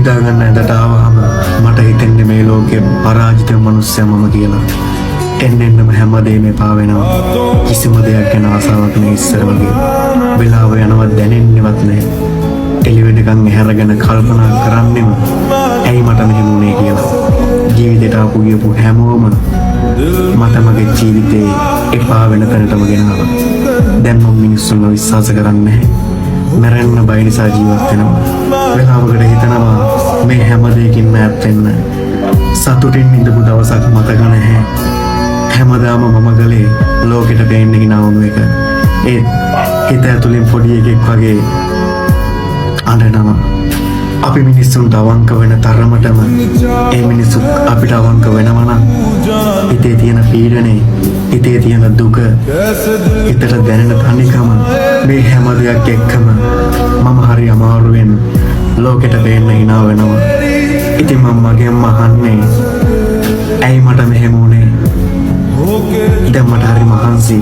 නිදාගන්න ඇඳට ආවහම මට හිතෙන්නේ මේ ලෝකේ පරාජිත මිනිස්සයා මම කියලා. එන්නෙන්නම හැමදේම එපා වෙනවා. කිසිම දෙයක් ගැන ආසාවක් නෑ ඉස්සර වගේ. වෙලාව යනවා දැනෙන්නේවත් නෑ. එළිවෙනකන් ඇහැරගෙන කල්පනා කරන්නෙම ඇයි මට මෙහෙම වුනේ කියලා. ජීවිතේට ආපු ගියපු හැමෝම මට මගේ ජීවිතේ එපා වෙන තැනටම ගෙනාවා. දැන් මම මිනිස්සුන්ව විශ්වාස කරන්නේ නැහැ. මැරෙන්න බය නිසා ජීවත් වෙනවා. වෙලාවකට හිතනවා මේ හැම දෙයකින්ම ඈත් වෙන්න. සතුටින් ඉඳපු දවසක් මතක නැහැ. හැමදාම මම ගලේ ලෝකෙට පේන්නේ හිනාවුණු එක. ඒ හිත ඇතුලින් පොඩි එකෙක් වගේ අඬනවා. අපි මිනිස්සුන්ට අවංක වෙන තරමටම ඒ මිනිස්සු අපිට අවංක වෙනවා නම් හිතේ තියෙන පීඩනේ, හිතේ තියෙන දුක, හිතට දැනෙන තනිකම මේ හැම දෙයක් එක්කම මම හරි අමාරුවෙන් ලෝකෙට පේන්න hina වෙනවා. ඉතින් මම මගෙන්ම අහන්නේ ඇයි මට මෙහෙම වුනේ? දැන් මට හරි මහන්සි.